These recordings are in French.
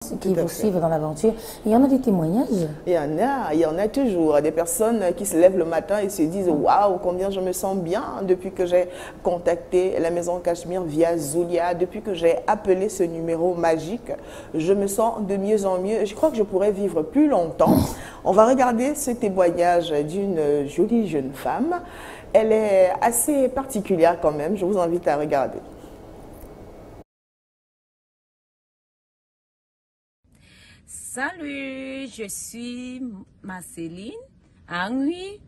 qui vous suivent dans l'aventure. Il y en a des témoignages? Il y en a toujours. Des personnes qui se lèvent le matin et se disent « Waouh, combien je me sens bien depuis que j'ai contacté la Maison Cachemire via Zulia, depuis que j'ai appelé ce numéro magique. Je me sens de mieux en mieux. Je crois que je pourrais vivre plus longtemps. » On va regarder ce témoignage d'une jolie jeune femme. Elle est assez particulière quand même. Je vous invite à regarder. Salut, je suis Marceline Angui,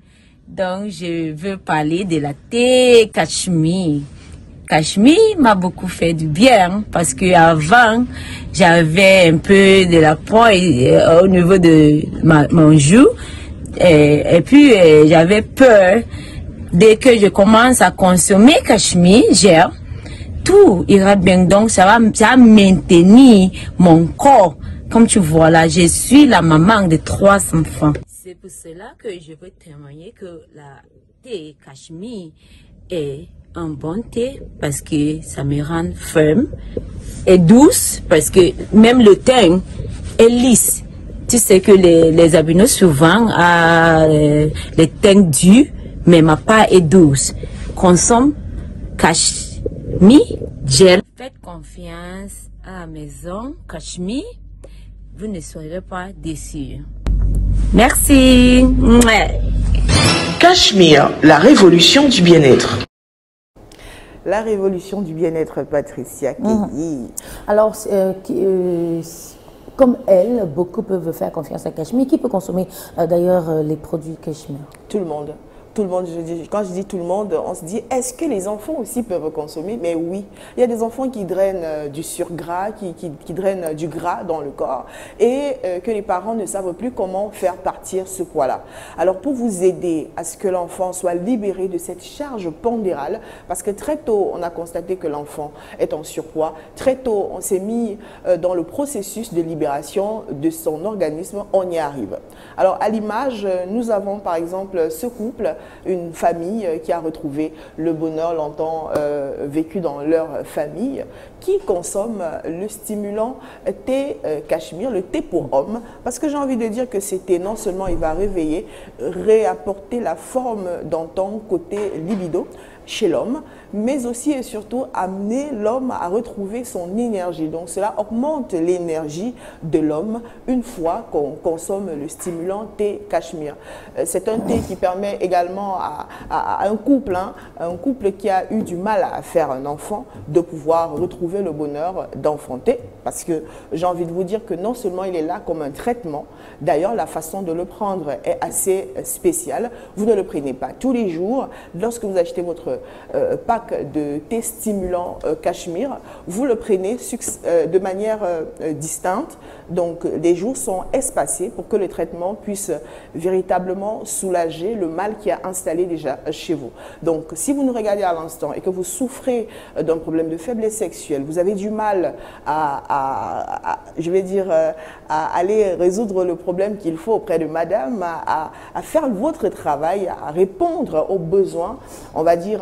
donc je veux parler de la thé Cachemire. Cachemire m'a beaucoup fait du bien parce que avant j'avais un peu de la pointe au niveau de mon joue et puis j'avais peur dès que je commence à consommer Cachemire, tout ira bien, donc ça va maintenir mon corps. Comme tu vois là, je suis la maman de 3 enfants. C'est pour cela que je veux témoigner que la thé Cachemire est un bon thé parce que ça me rend ferme et douce parce que même le teint est lisse. Tu sais que les albinos souvent ont les teints durs, mais ma part est douce. Consomme Cachemire gel. Faites confiance à la maison Cachemire. Vous ne serez pas déçus. Merci. Cachemire, la révolution du bien-être. La révolution du bien-être, Patricia Kelly. Alors, comme elle, beaucoup peuvent faire confiance à Cachemire. Qui peut consommer d'ailleurs les produits Cachemire? Tout le monde. Tout le monde, quand je dis tout le monde, on se dit, est-ce que les enfants aussi peuvent consommer? Mais oui, il y a des enfants qui drainent du surgras, qui drainent du gras dans le corps et que les parents ne savent plus comment faire partir ce poids-là. Alors pour vous aider à ce que l'enfant soit libéré de cette charge pondérale, parce que très tôt, on a constaté que l'enfant est en surpoids, très tôt, on s'est mis dans le processus de libération de son organisme, on y arrive. Alors à l'image, nous avons par exemple ce couple, une famille qui a retrouvé le bonheur longtemps vécu dans leur famille, qui consomme le stimulant thé Cachemire, le thé pour homme, parce que j'ai envie de dire que ce thé, non seulement il va réveiller, réapporter la forme dans ton côté libido chez l'homme, mais aussi et surtout amener l'homme à retrouver son énergie. Donc cela augmente l'énergie de l'homme une fois qu'on consomme le stimulant thé Cachemire. C'est un thé qui permet également à un couple qui a eu du mal à faire un enfant, de pouvoir retrouver le bonheur d'enfanter. Parce que j'ai envie de vous dire que non seulement il est là comme un traitement, d'ailleurs la façon de le prendre est assez spéciale. Vous ne le prenez pas tous les jours. Lorsque vous achetez votre pack de thé stimulant Cachemire, vous le prenez de manière distincte. Donc les jours sont espacés pour que le traitement puisse véritablement soulager le mal qui a installé déjà chez vous. Donc si vous nous regardez à l'instant et que vous souffrez d'un problème de faiblesse sexuelle, vous avez du mal à aller résoudre le problème qu'il faut auprès de madame, à faire votre travail, à répondre aux besoins, on va dire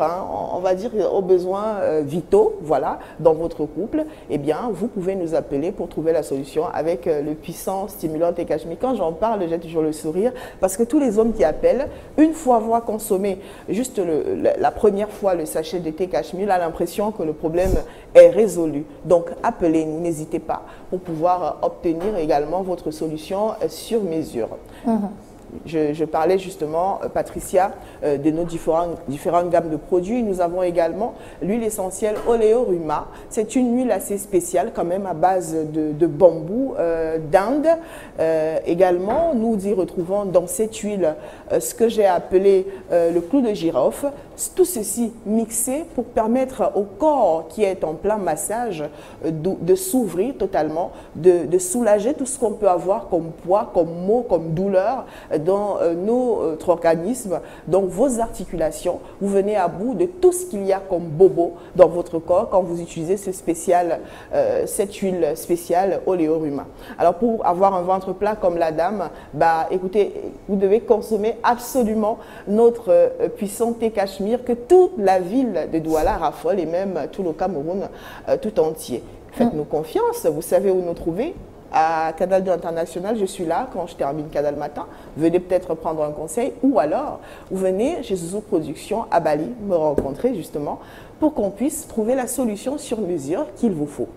aux besoins vitaux, voilà, dans votre couple, eh bien, vous pouvez nous appeler pour trouver la solution avec le puissant stimulant thé Cachemire. Quand j'en parle, j'ai toujours le sourire parce que tous les hommes qui appellent, une fois avoir consommé juste la première fois le sachet de thé Cachemire, ont l'impression que le problème est résolu. Donc, appelez-nous, n'hésitez pas pour pouvoir obtenir également votre solution sur mesure. Je parlais justement, Patricia, de nos différentes gammes de produits. Nous avons également l'huile essentielle Oleoruma. C'est une huile assez spéciale quand même à base de bambou d'Inde. Également, nous y retrouvons dans cette huile ce que j'ai appelé le clou de girofle. Tout ceci mixé pour permettre au corps qui est en plein massage de s'ouvrir totalement, de soulager tout ce qu'on peut avoir comme poids, comme maux, comme douleur dans notre organisme, dans vos articulations. Vous venez à bout de tout ce qu'il y a comme bobo dans votre corps quand vous utilisez cette huile spéciale Oleoruma. Alors pour avoir un ventre plat comme la dame, écoutez, vous devez consommer absolument notre puissant thé Cachemire que toute la ville de Douala raffole et même tout le Cameroun tout entier. Faites-nous confiance, vous savez où nous trouver. à Canal 2 International, je suis là quand je termine Canal Matin. Venez peut-être prendre un conseil ou alors vous venez chez Zouzou Productions à Bali me rencontrer justement pour qu'on puisse trouver la solution sur mesure qu'il vous faut.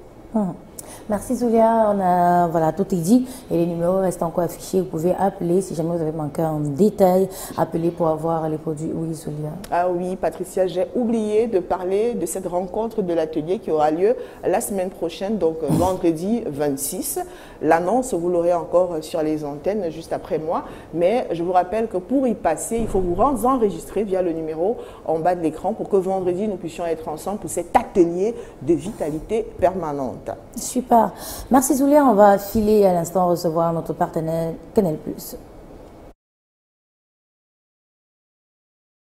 Merci Zulia, on a voilà, tout est dit et les numéros restent encore affichés. Vous pouvez appeler si jamais vous avez manqué un détail, appeler pour avoir les produits. Oui Zulia. Ah oui Patricia, j'ai oublié de parler de cette rencontre de l'atelier qui aura lieu la semaine prochaine, donc vendredi 26. L'annonce, vous l'aurez encore sur les antennes juste après moi, mais je vous rappelle que pour y passer, il faut vous enregistrer via le numéro en bas de l'écran pour que vendredi nous puissions être ensemble pour cet atelier de vitalité permanente. Super. Merci Zulia, on va filer à l'instant recevoir notre partenaire Canal+.